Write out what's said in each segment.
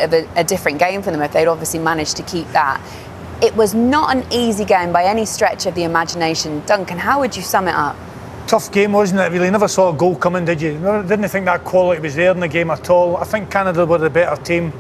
of a different game for them if they'd obviously managed to keep that. It was not an easy game by any stretch of the imagination. Duncan, how would you sum it up? Tough game, wasn't it? Really, never saw a goal coming, did you? Didn't think that quality was there in the game at all. I think Canada were the better team.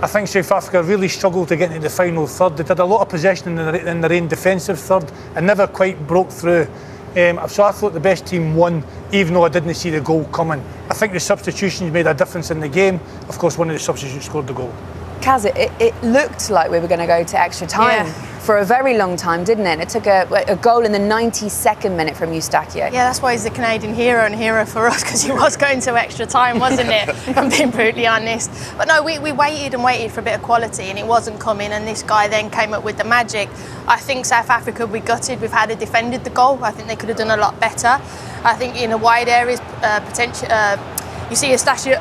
I think South Africa really struggled to get into the final third. They did a lot of possession in their own defensive third and never quite broke through. So I thought the best team won, even though I didn't see the goal coming. I think the substitutions made a difference in the game. Of course, one of the substitutes scored the goal. Kaz, it looked like we were going to go to extra time for a very long time, didn't it? It took a goal in the 92nd minute from Eustaquio. Yeah, that's why he's the Canadian hero and hero for us, because he was going to extra time, wasn't it? If I'm being brutally honest. But no, we waited and waited for a bit of quality, and it wasn't coming, and this guy then came up with the magic. I think South Africa, we gutted with how they defended the goal. I think they could have done a lot better. I think in the wide areas, you see Eustaquio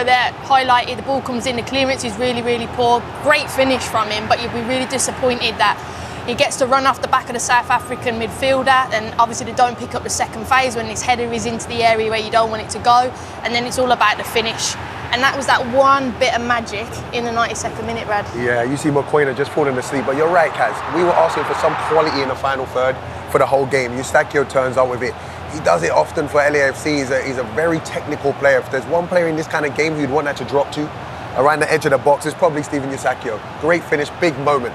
there highlighted, the ball comes in, the clearance is really, really poor. Great finish from him, but you'll be really disappointed that he gets to run off the back of the South African midfielder, and obviously they don't pick up the second phase when this header is into the area where you don't want it to go, and then it's all about the finish. And that was that one bit of magic in the 92nd minute, Brad. Yeah, you see McQueen just falling asleep, but you're right, Kaz. We were asking for some quality in the final third for the whole game. Eustaquio turns out with it. He does it often for LAFC. He's a very technical player. If there's one player in this kind of game who you'd want that to drop to around the edge of the box, it's probably Steven Eustaquio. Great finish, big moment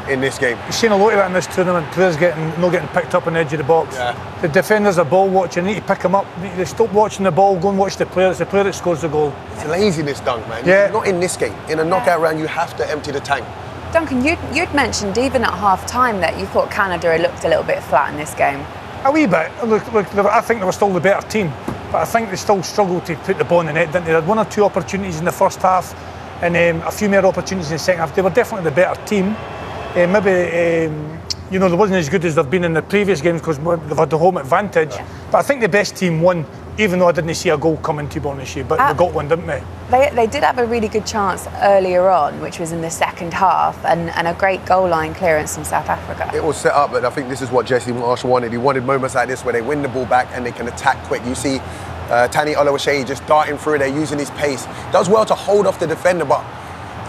in this game. You've seen a lot of that in this tournament. Players not getting picked up on the edge of the box. Yeah. The defenders are ball watching. They need to pick them up. They stop watching the ball, go and watch the player. It's the player that scores the goal. It's laziness, Dunk, man. Yeah. Not in this game. In a knockout round, you have to empty the tank. Duncan, you'd mentioned even at half-time that you thought Canada had looked a little bit flat in this game. A wee bit. Look, I think they were still the better team, but I think they still struggled to put the ball in the net, didn't they? They had one or two opportunities in the first half and a few more opportunities in the second half. They were definitely the better team. Maybe they wasn't as good as they've been in the previous games because they've had the home advantage. Yeah. But I think the best team won, even though I didn't see a goal coming, to be honest with you. But they got one, didn't they? They did have a really good chance earlier on, which was in the second half, and a great goal line clearance from South Africa. It was set up, but I think this is what Jesse Marsh wanted. He wanted moments like this where they win the ball back and they can attack quick. You see Tani Oluwaseyi just darting through there, using his pace. Does well to hold off the defender, but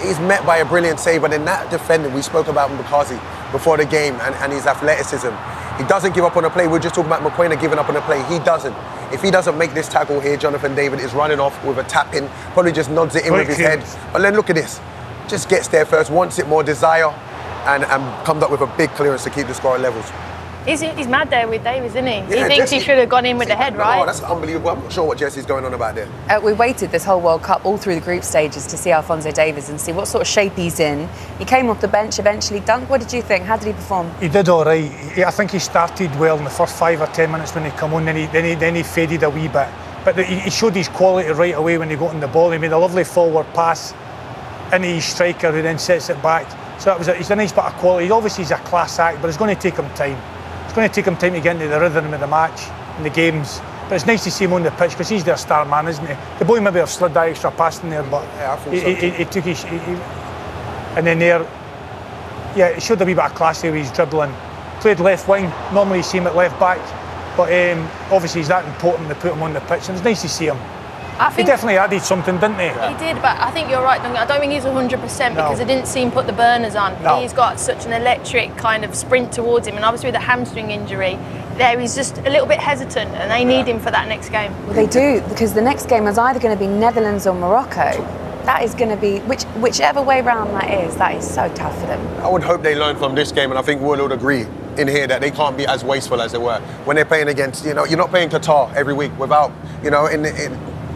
he's met by a brilliant save. But in that defender, we spoke about Mbukazi before the game and his athleticism. He doesn't give up on a play. We're just talking about McQueen giving up on a play. He doesn't. If he doesn't make this tackle here, Jonathan David is running off with a tap in, probably just nods it in with his head. But then look at this. Just gets there first, wants it more, desire, and comes up with a big clearance to keep the score at levels. He's mad there with Davis, isn't he? Yeah, he thinks Jesse, he should have gone in with the head, right? Oh, that's unbelievable. I'm not sure what Jesse's going on about there. We waited this whole World Cup all through the group stages to see Alphonso Davies and see what sort of shape he's in. He came off the bench eventually. Dunk, what did you think? How did he perform? He did all right. I think he started well in the first 5 or 10 minutes when he came on, then he faded a wee bit. But he showed his quality right away when he got on the ball. He made a lovely forward pass into his striker who then sets it back. So he's a nice bit of quality. Obviously he's a class act, but it's going to take him time. It's going to take him time to get into the rhythm of the match and the games. But it's nice to see him on the pitch because he's their star man, isn't he? The boy maybe have slid that extra pass in there, but yeah, I thought he took his... and then there, yeah, he showed a wee bit of class there with his dribbling. Played left wing, normally you see him at left back, but obviously he's that important to put him on the pitch, and it's nice to see him. He definitely added something, didn't he? He did, but I think you're right, Duncan. I don't think he's 100% because I didn't see him put the burners on. No. He's got such an electric kind of sprint towards him, and obviously with a hamstring injury, there he's just a little bit hesitant, and they need him for that next game. Well, they do, because the next game is either going to be Netherlands or Morocco. That is going to be, whichever way round that is so tough for them. I would hope they learn from this game, and I think we'll all agree in here that they can't be as wasteful as they were when they're playing against, you're not playing Qatar every week without,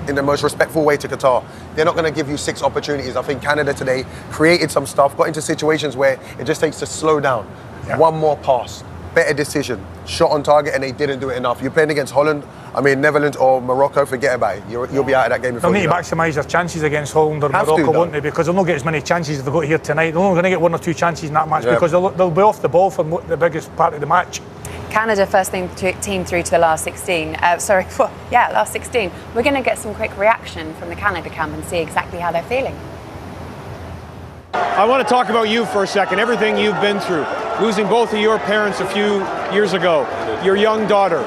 in the most respectful way to Qatar. They're not going to give you 6 opportunities. I think Canada today created some stuff, got into situations where it just takes to slow down. Yeah. One more pass, better decision, shot on target, and they didn't do it enough. You're playing against Netherlands or Morocco, forget about it. You'll be out of that game before they'll need to maximise their chances against Holland or Morocco, won't they? Because they'll not get as many chances as they've got here tonight. They're only going to get 1 or 2 chances in that match because they'll be off the ball for the biggest part of the match. Canada first team through to the last 16. Last 16. We're going to get some quick reaction from the Canada camp and see exactly how they're feeling. I want to talk about you for a second, everything you've been through. Losing both of your parents a few years ago, your young daughter.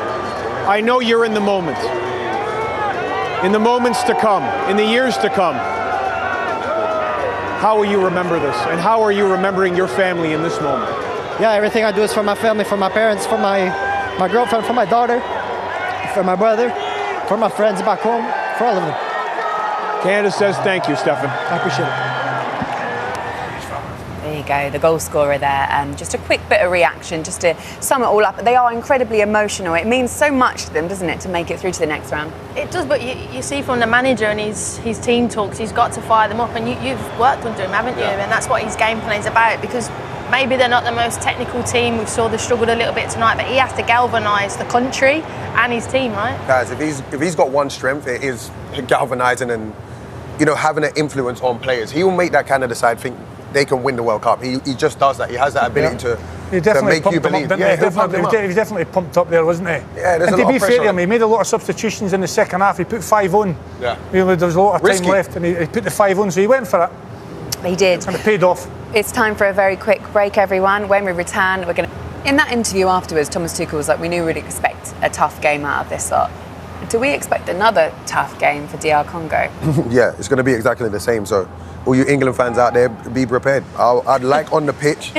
I know you're in the moment. In the moments to come, in the years to come. How will you remember this? And how are you remembering your family in this moment? Yeah, everything I do is for my family, for my parents, for my girlfriend, for my daughter, for my brother, for my friends back home, for all of them. Canada says thank you, Stefan. I appreciate it. There you go, the goal scorer there. Just a quick bit of reaction, just to sum it all up. They are incredibly emotional. It means so much to them, doesn't it, to make it through to the next round? It does, but you see from the manager and his team talks, he's got to fire them up, and you've worked under him, haven't you? And that's what his game plan is about, because maybe they're not the most technical team. We saw they struggled a little bit tonight, but he has to galvanise the country and his team, right? Guys, if he's got one strength, it is galvanising and, you know, having an influence on players. He will make that Canada side think they can win the World Cup. He just does that. He has that ability to make you believe. He was definitely pumped up there, wasn't he? Yeah, there's and a lot to be of fair pressure to on him, he made a lot of substitutions in the second half. He put 5 on. Yeah. You know, there was a lot of Risky. time left, and he put the 5 on, so he went for it. He did. And it paid off. It's time for a very quick break, everyone. When we return, we're going to... In that interview afterwards, Thomas Tuchel was like, we knew we'd expect a tough game out of this lot. Do we expect another tough game for DR Congo? Yeah, it's going to be exactly the same. So all you England fans out there, be prepared. I'd like on the pitch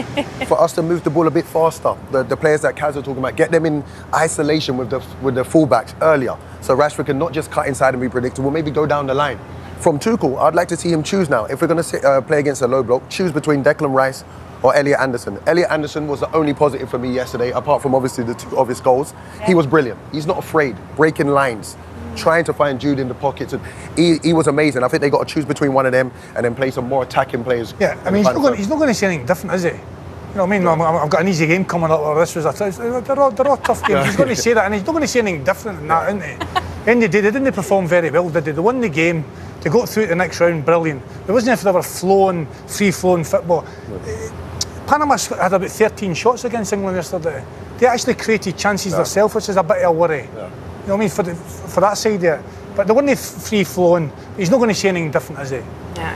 for us to move the ball a bit faster. The players that Kaz are talking about, get them in isolation with the fullbacks earlier. So Rashford can not just cut inside and be predictable, maybe go down the line. From Tuchel, I'd like to see him choose now. If we're going to play against a low block, choose between Declan Rice or Elliot Anderson. Elliot Anderson was the only positive for me yesterday, apart from obviously the 2 obvious goals. Yeah. He was brilliant. He's not afraid, breaking lines, trying to find Jude in the pockets. And he was amazing. I think they got to choose between one of them and then play some more attacking players. Yeah, I mean, he's not going to say anything different, is he? You know what I mean? I've got an easy game coming up, or this was they're all tough games. He's going to say that, and he's not going to say anything different than that, isn't he? And they didn't perform very well, did they? They won the game. They got through to the next round, brilliant. There wasn't if they were free-flowing football. Panama had about 13 shots against England yesterday. They actually created chances themselves, which is a bit of a worry. You know what I mean, for that side of it. But they weren't free-flowing. He's not going to say anything different, is he? Yeah.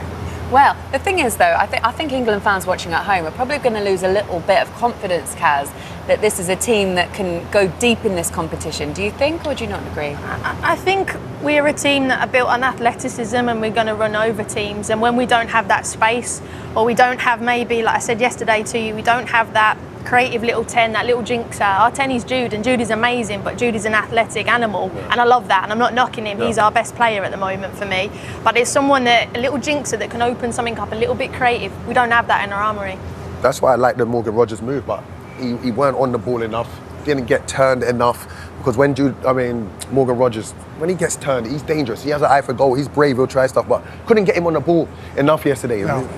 Well, the thing is, though, I think England fans watching at home are probably going to lose a little bit of confidence, Kaz, that this is a team that can go deep in this competition. Do you think, or do you not agree? I think we're a team that are built on athleticism, and we're going to run over teams. And when we don't have that space, or we don't have maybe, like I said yesterday to you, we don't have that creative little 10, that little jinxer. Our 10 is Jude, and Jude is amazing, but Jude is an athletic animal, and I love that, and I'm not knocking him. He's our best player at the moment for me. But it's someone that, a little jinxer that can open something up, a little bit creative. We don't have that in our armoury. That's why I like the Morgan Rogers move, but he weren't on the ball enough, didn't get turned enough, because when Morgan Rogers, when he gets turned, he's dangerous. He has an eye for goal, he's brave, he'll try stuff, but couldn't get him on the ball enough yesterday. No.